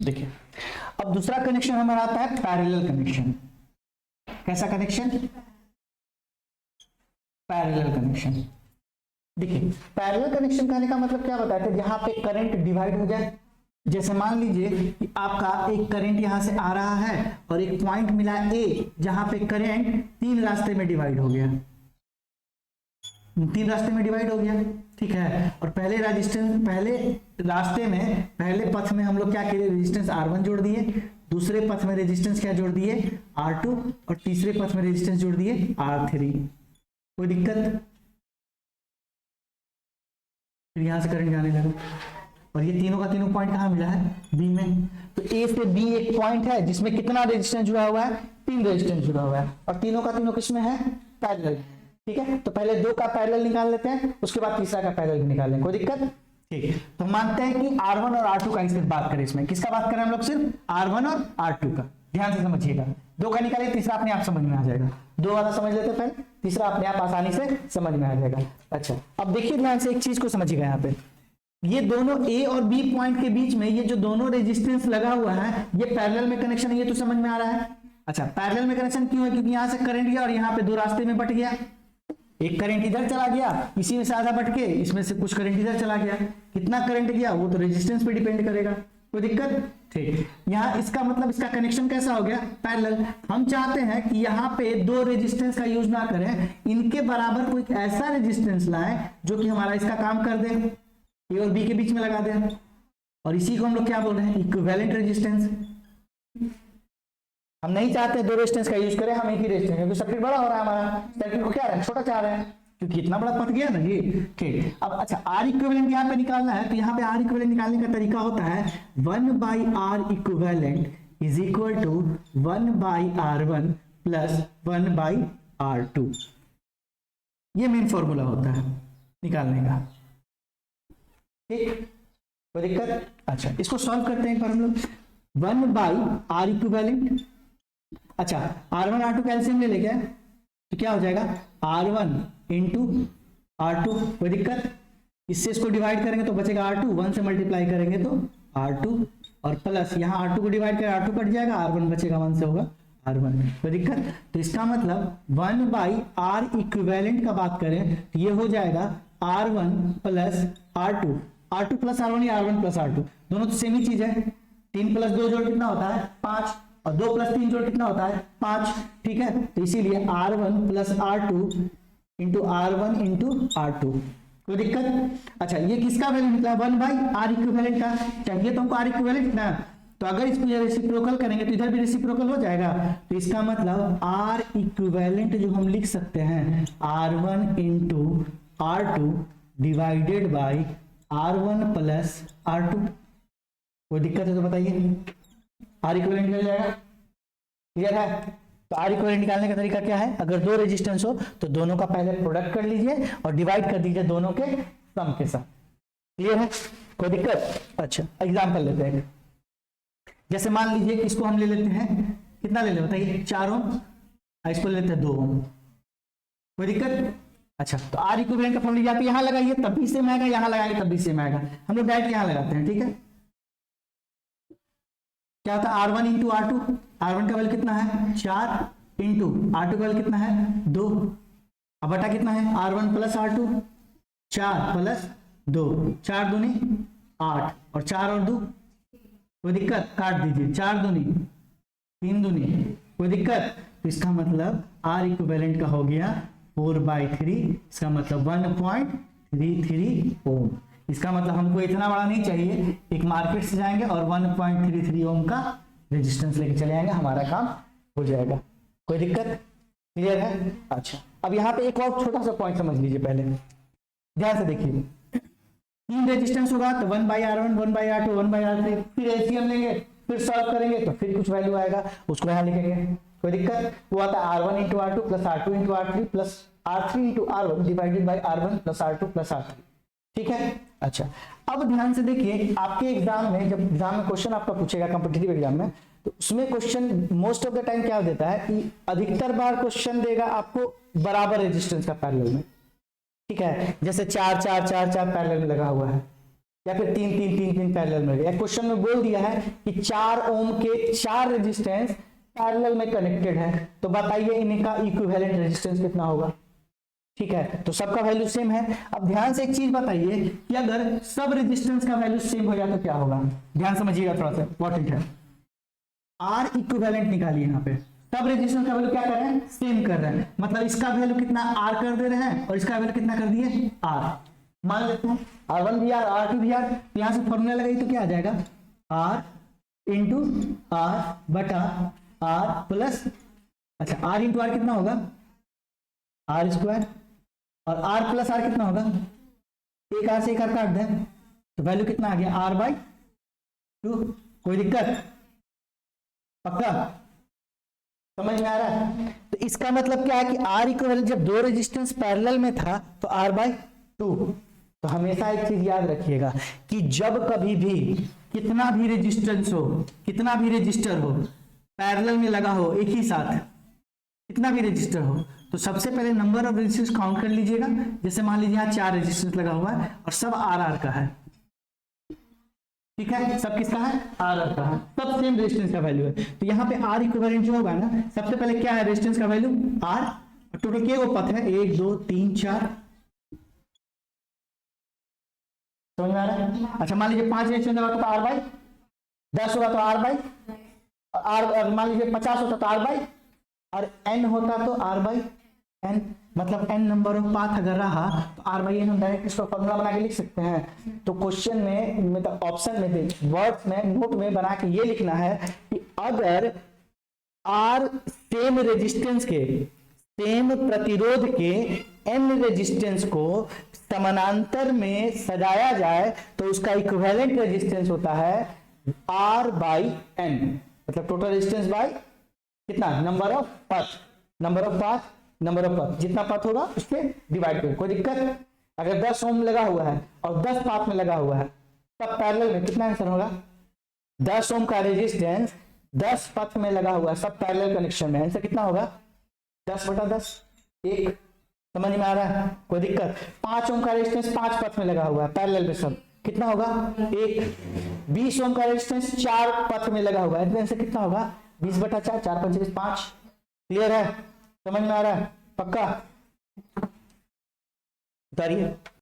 देखिए अब दूसरा कनेक्शन हमारा आता है पैरेलल कनेक्शन। कैसा कनेक्शन? Parallel connection. देखिए पैरेलल कनेक्शन कहने का मतलब क्या बताया था, जहां पे करंट डिवाइड हो जाए। जैसे मान लीजिए कि आपका एक करंट यहां से आ रहा है और एक पॉइंट मिला ए, जहां पे करंट 3 रास्ते में डिवाइड हो गया, 3 रास्ते में डिवाइड हो गया, ठीक है। और पहले रास्ते में पहले पथ में हम लोग क्या किए, रेजिस्टेंस R1 जोड़ दिए, दूसरे पथ में रेजिस्टेंस क्या जोड़ दिए, R2, और तीसरे पथ में रेजिस्टेंस जोड़ दिए R3। कोई दिक्कत? फिर यहां से करंट जाने लगा और ये तीनों का तीनों पॉइंट कहां मिला है, बी में। तो ए से बी एक पॉइंट है जिसमें कितना रेजिस्टेंस जुड़ा हुआ है, 3 रेजिस्टेंस जुड़ा हुआ है, और तीनों का तीनों किसमें है, पैरेलल। ठीक है, तो पहले 2 का पैरेलल निकाल लेते हैं, उसके बाद तीसरा का पैरेलल भी निकाल लेंगे, कोई दिक्कत? ठीक है, तो मानते हैं कि R1 और R2 का सिर्फ बात करें, इसमें किसका बात करें हम लोग, सिर्फ R1 और R2 का। ध्यान से समझिएगा, 2 का निकालिए, तीसरा अपने आप समझ में आ जाएगा। 2 वाला समझ लेते पहले, तीसरा अपने आप आसानी से समझ में आ जाएगा। अच्छा अब देखिए ध्यान से एक चीज को समझिएगा, यहाँ पे ये दोनों ए और बी पॉइंट के बीच में ये जो दोनों रेजिस्टेंस लगा हुआ है, ये पैरेलल में कनेक्शन है, ये तो समझ में आ रहा है। अच्छा पैरेलल में कनेक्शन क्यों है, क्योंकि यहां से करंट गया और यहाँ पे 2 रास्ते में बट गया, एक करंट इधर चला गया, इसी में से आधा बट के इसमें से कुछ करंट इधर चला गया, कितना करंट गया वो तो रेजिस्टेंस पे डिपेंड करेगा, कोई दिक्कत? ठीक, यहाँ इसका मतलब इसका कनेक्शन कैसा हो गया, पैरेलल। हम चाहते हैं कि यहाँ पे 2 रेजिस्टेंस का यूज ना करें, इनके बराबर कोई ऐसा रेजिस्टेंस लाएं जो कि हमारा इसका काम कर दे, ए और बी के बीच में लगा दे, और इसी को हम लोग क्या बोल रहे हैं, इक्विवेलेंट रेजिस्टेंस। हम नहीं चाहते 2 रेजिस्टेंस का यूज करें, हम एक ही रेजिस्टेंस, क्योंकि सर्किट बड़ा हो रहा है हमारा, सर्किट को क्या है छोटा चाह रहे हैं, क्योंकि इतना बड़ा पथ गया ना ये। ठीक, अब अच्छा आर इक्विवेलेंट यहाँ पे निकालना है, तो यहाँ पे आर इक्विवेलेंट निकालने का तरीका होता है 1/r equivalent is equal to 1/r1 plus 1/r2। ये मेन फॉर्मूला होता है निकालने का, ठीक, कोई दिक्कत? अच्छा इसको सॉल्व करते हैं एक बार हम लोग। 1/r इक्विवेलेंट, अच्छा R1 R2 कैल्सियम ले लेंगे तो क्या हो जाएगा, R1 इंटू R2, कोई दिक्कत? इससे इसको डिवाइड करेंगे तो बचेगा R2, 1 से मल्टीप्लाई करेंगे तो R2, और प्लस यहाँ R2 को डिवाइड करें R2 कट जाएगा, R1 बचेगा, 1 से होगा R1, कोई दिक्कत? तो इसका मतलब 1/r इक्विवेलेंट का बात करें तो ये हो जाएगा R1 plus R2, R2 plus R1 या R1 प्लस R2, दोनों तो सेम ही चीज है। 3 प्लस 2 जोड़ कितना होता है, 5, और 2 प्लस 3 जोड़ कितना होता है, 5, ठीक है। तो इसीलिए R1 plus R2 into R1 into R2, कोई दिक्कत? अच्छा ये किसका वैल्यू निकला, 1/r इक्विवेलेंट का, चाहिए तुमको R इक्विवेलेंट ना, तो अगर इसको रेसिप्रोकल करेंगे तो इधर भी रेसिप्रोकल हो जाएगा, तो इसका मतलब R इक्विवेलेंट जो हम लिख सकते हैं R1 into R2 divided by R1 plus R2। कोई दिक्कत है तो बताइए, आर इक्विवेलेंट मिल जाएगा, क्लियर है? तो आर इक्विवेलेंट निकालने का तरीका क्या है, अगर 2 रेजिस्टेंस हो तो दोनों का पहले प्रोडक्ट कर लीजिए और डिवाइड कर दीजिए दोनों के सम के साथ, क्लियर है? कोई दिक्कत? अच्छा एग्जांपल लेते हैं, जैसे मान लीजिए कि इसको हम ले लेते हैं, कितना ले लेते बताइए, 4 ओम, इसको ले लेते हैं 2 ओम, कोई दिक्कत? अच्छा तो आर इक्विवेलेंट का फॉर्मूला आप यहां लगाइए तब भी सेम आएगा, यहां लगाएंगे तब भी सेम आएगा, हम लोग डायरेक्ट यहां लगाते हैं, ठीक है। क्या होता है R1 इंटू R2, R1 का वैल्यू कितना है 4 इंटू R2 का वैल्यू कितना है 2, अब बटा कितना है R1 प्लस R2, 4 प्लस 2, 4 दूनी 8 और 4 और 2, कोई दिक्कत? काट दीजिए, 4 दूनी 3 दूनी, कोई दिक्कत? तो इसका मतलब R इक्विवेलेंट का हो गया 4/3, इसका मतलब 1.33 ओम। इसका मतलब हमको इतना बड़ा नहीं चाहिए, एक मार्केट से जाएंगे और 1.33 ओम का रेजिस्टेंस लेके चले आएंगे, हमारा काम हो जाएगा, कोई दिक्कत? क्लियर है? अच्छा अब यहाँ पे एक और छोटा सा पॉइंट समझ लीजिए, पहले ध्यान से देखिए, 3 रेजिस्टेंस होगा तो 1/r1 1/r2 1/r3, फिर एलसीएम लेंगे, फिर सॉल्व करेंगे तो फिर कुछ वैल्यू आएगा, उसको यहाँ लिखेंगे, कोई दिक्कत? वो आता है R1 into R2 plus R2 into R3 plus R3 into R1 divided by R1 plus R2 plus R3, ठीक है। अच्छा अब ध्यान से देखिए, आपके एग्जाम में जब एग्जाम में क्वेश्चन आपका पूछेगा कॉम्पिटिटिव एग्जाम में, तो उसमें question most of the time क्या देता है कि अधिकतर बार क्वेश्चन देगा आपको बराबर रेजिस्टेंस का पैरेलल में, ठीक है। जैसे 4 4 4 4 पैरेलल में लगा हुआ है, या फिर 3 पैरेलल में। एक क्वेश्चन में बोल दिया है कि 4 ओम के 4 रेजिस्टेंस पैरेलल में कनेक्टेड है, तो बताइए इनका इक्विवेलेंट रेजिस्टेंस कितना होगा। ठीक है, तो सबका वैल्यू सेम है। अब ध्यान से एक चीज बताइए कि अगर सब रेजिस्टेंस का वैल्यू सेम हो जाए तो क्या होगा। ध्यान समझिएगा, थोड़ा सा इंपॉर्टेंट है। आर इक्विवेलेंट निकालिए। यहाँ पे सब रेजिस्टेंस का वैल्यू क्या कर रहे हैं, सेम कर रहे हैं, मतलब इसका वैल्यू कितना आर कर दे रहे हैं और इसका वैल्यू कितना कर दिए आर। मान लेते हैं R1 भी आर, R2 भी आर, तो यहां से फॉर्मूला लगाइए तो क्या आ जाएगा, R इंटू आर बटा आर प्लस, अच्छा R इंटू आर कितना होगा आर स्क्वायर, और R प्लस आर कितना होगा, एक आर से एक आर काट दें तो वैल्यू कितना आ गया R/2। कोई दिक्कत, पक्का समझ में आ रहा है। तो इसका मतलब क्या है कि R इक्विवेलेंट जब दो रेजिस्टेंस पैरेलल में था तो R/2। तो हमेशा एक चीज याद रखिएगा कि जब कभी भी कितना भी रेजिस्टेंस हो, कितना भी रजिस्टर हो पैरेलल में लगा हो एक ही साथ, कितना भी रजिस्टर हो, तो सबसे पहले नंबर ऑफ रेजिस्टेंस काउंट कर लीजिएगा। जैसे मान लीजिए यहाँ 4 रेजिस्टेंस लगा हुआ है और सब आर का है, ठीक है, सब किसका है आर का है, सब सेम रेजिस्टेंस का वैल्यू है। तो यहाँ पे आर इक्विवेलेंट जो होगा ना, सबसे पहले क्या है रेजिस्टेंस का वैल्यू आर, टोटल के वो पथ है 1 2 3 4, समझ में आ रहा है। अच्छा मान लीजिए 5 रेजिस्टेंस होगा तो R/10 होगा तो R/R, मान लीजिए 50 होता तो R/, और n होता तो R/n, मतलब n नंबर ऑफ पाथ अगर रहा तो R/n हम डायरेक्ट इसका फॉर्मूला बना के लिख सकते हैं। तो क्वेश्चन में मतलब ऑप्शन में वर्ड्स में नोट में बना के ये लिखना है कि अगर R सेम रेजिस्टेंस के, सेम प्रतिरोध के n रेजिस्टेंस को समानांतर में सजाया जाए तो उसका इक्विवेलेंट रेजिस्टेंस होता है R/n, मतलब टोटल रेजिस्टेंस बाय कितना number of path, number of path, जितना पाथ होगा उससे डिवाइड करो। कोई दिक्कत, अगर 10 ओम लगा हुआ है और 10 पाथ में लगा हुआ है तब पैरेलल में कितना आंसर होगा, 10 ओम का रेजिस्टेंस 10 पथ में लगा हुआ है, सब पैरेलल कनेक्शन में, आंसर कितना होगा 10/10, 1। समझ में आ रहा है, कोई दिक्कत। 5 ओम का रेजिस्टेंस 5 पथ में लगा हुआ है पैरेलल में, सब कितना होगा 1। 20 ओम का रेजिस्टेंस 4 पथ में लगा हुआ है, आंसर कितना होगा 20/4, 4 5 5। क्लियर है, समझ में आ रहा है, पक्का, उतारिए।